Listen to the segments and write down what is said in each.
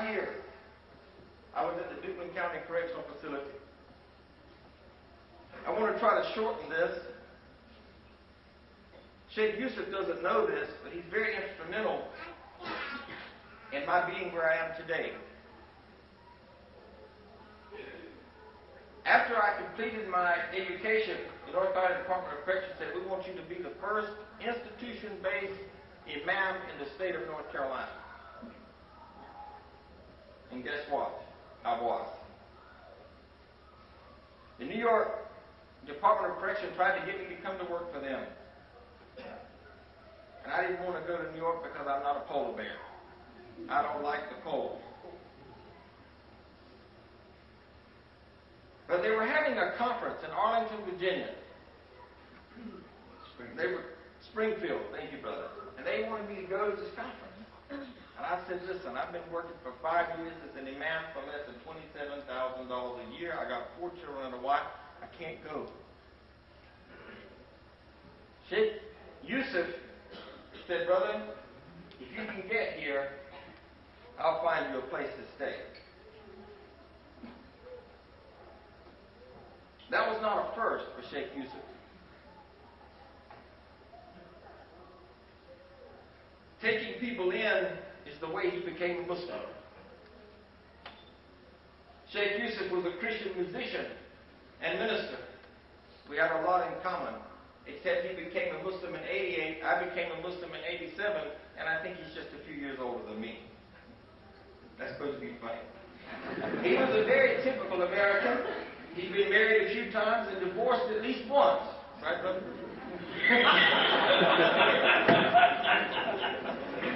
5 years, I was at the Duplin County Correctional Facility. I want to try to shorten this. Sheikh Yusuf doesn't know this, but he's very instrumental in my being where I am today. After I completed my education, the North Carolina Department of Corrections said, we want you to be the first institution-based imam in the state of North Carolina. And guess what? I was. The New York Department of Correction tried to get me to come to work for them. And I didn't want to go to New York because I'm not a polar bear. I don't like the cold. But they were having a conference in Arlington, Virginia. They were Springfield, thank you, brother. And they wanted me to go to this conference. And I said, listen, I've been working for 5 years as an imam for less than $27,000 a year. I got 4 children and a wife. I can't go. Sheikh Yusuf said, brother, if you can get here, I'll find you a place to stay. That was not a first for Sheikh Yusuf. Taking people in is the way he became a Muslim. Sheikh Yusuf was a Christian musician and minister. We had a lot in common, except he became a Muslim in 88, I became a Muslim in 87, and I think he's just a few years older than me. That's supposed to be funny. He was a very typical American. He'd been married a few times and divorced at least once. Right, brother?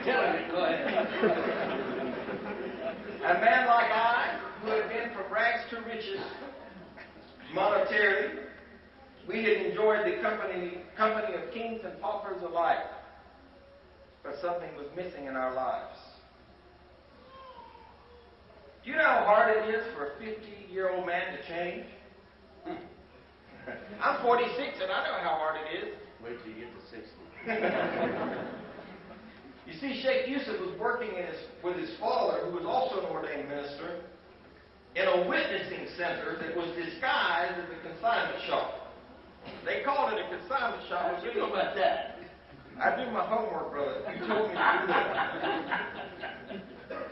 Tell him. Go ahead. A man like I, who had been from rags to riches monetarily, we had enjoyed the company of kings and paupers alike. But something was missing in our lives. Do you know how hard it is for a 50-year-old man to change? I'm 46 and I know how hard it is. Wait till you get to 60. You see, Sheikh Yusuf was working with his father, who was also an ordained minister, in a witnessing center that was disguised as a consignment shop. They called it a consignment shop. What do you know about that? I do my homework, brother. You told me to do that.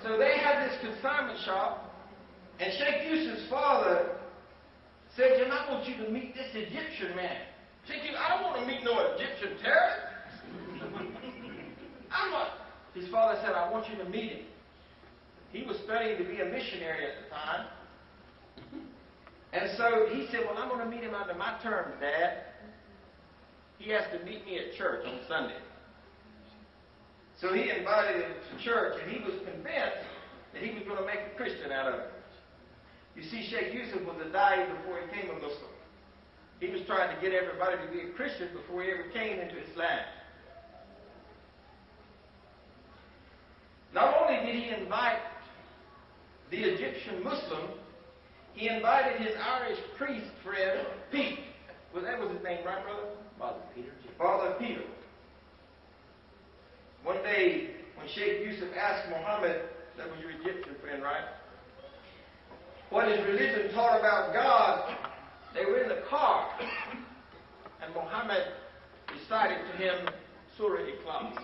So they had this consignment shop, and Sheikh Yusuf's father said, Jim, I want you to meet this Egyptian man. Sheikh Yusuf, I don't want to meet no Egyptian terrorist. His father said, I want you to meet him. He was studying to be a missionary at the time. And so he said, well, I'm going to meet him under my terms, Dad. He has to meet me at church on Sunday. So he invited him to church, and he was convinced that he was going to make a Christian out of it. You see, Sheikh Yusuf was a da'i before he became a Muslim. He was trying to get everybody to be a Christian before he ever came into Islam. Not only did he invite the Egyptian Muslim, he invited his Irish priest friend, Pete. Well, that was his name, right, brother? Father Peter. Father Peter. One day, when Sheikh Yusuf asked Muhammad, that was your Egyptian friend, right? What his religion taught about God, they were in the car, and Muhammad recited to him Surah Ikhlas.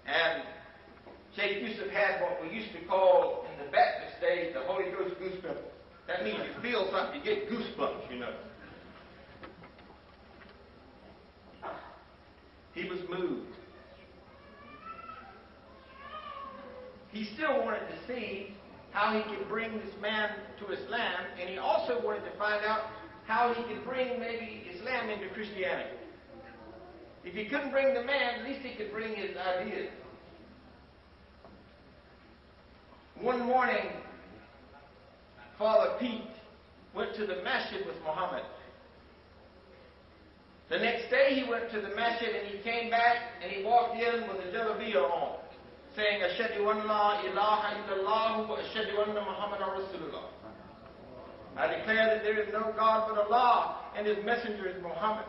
And Sheikh Yusuf had what we used to call, in the Baptist days, the Holy Ghost goosebumps. That means you feel something, you get goosebumps, you know. He was moved. He still wanted to see how he could bring this man to Islam, and he also wanted to find out how he could bring maybe Islam into Christianity. If he couldn't bring the man, at least he could bring his ideas. One morning, Father Pete went to the masjid with Muhammad. The next day he went to the masjid and he came back and he walked in with a jalabiyah on, saying, Ashhadu an la ilaha illallah wa ashhadu anna Muhammadan Rasulullah. I declare that there is no God but Allah and His messenger is Muhammad.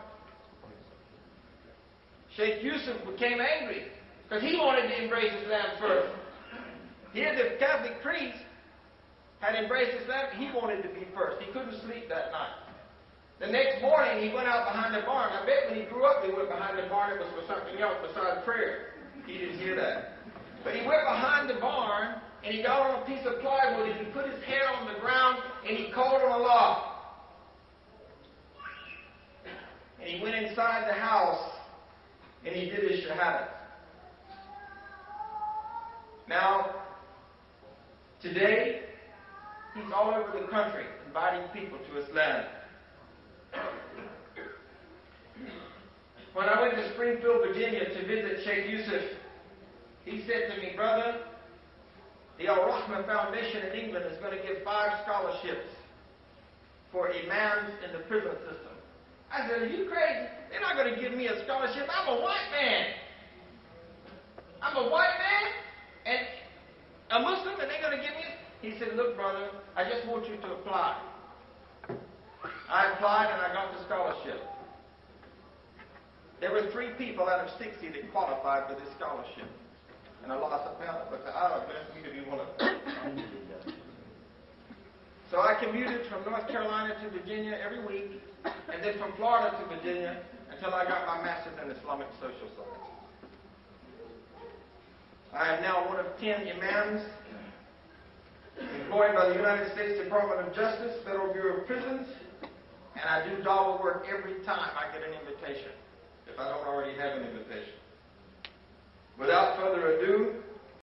Sheikh Yusuf became angry because he wanted to embrace Islam first. Here the Catholic priest had embraced Islam. He wanted to be first. He couldn't sleep that night. The next morning, he went out behind the barn. I bet when he grew up, he went behind the barn. It was for something else besides prayer. He didn't hear that. But he went behind the barn, and he got on a piece of plywood, and he put his head on the ground, and he called on Allah. And he went inside the house, and he did his shahada. Now, today, he's all over the country inviting people to Islam. When I went to Springfield, Virginia to visit Sheikh Yusuf, he said to me, brother, the Al-Rahman Foundation in England is going to give 5 scholarships for imams in the prison system. I said, are you crazy? They're not going to give me a scholarship. I'm a white man. I'm a white man and a Muslim, and they're going to give me it? He said, look, brother, I just want you to apply. I applied and I got the scholarship. There were 3 people out of 60 that qualified for this scholarship. And Allah subhanahu wa ta'ala blessed me to be one of them. So I commuted from North Carolina to Virginia every week, and then from Florida to Virginia until I got my master's in Islamic social science. I am now one of 10 imams employed by the United States Department of Justice, Federal Bureau of Prisons, and I do dawah work every time I get an invitation, if I don't already have an invitation. Without further ado,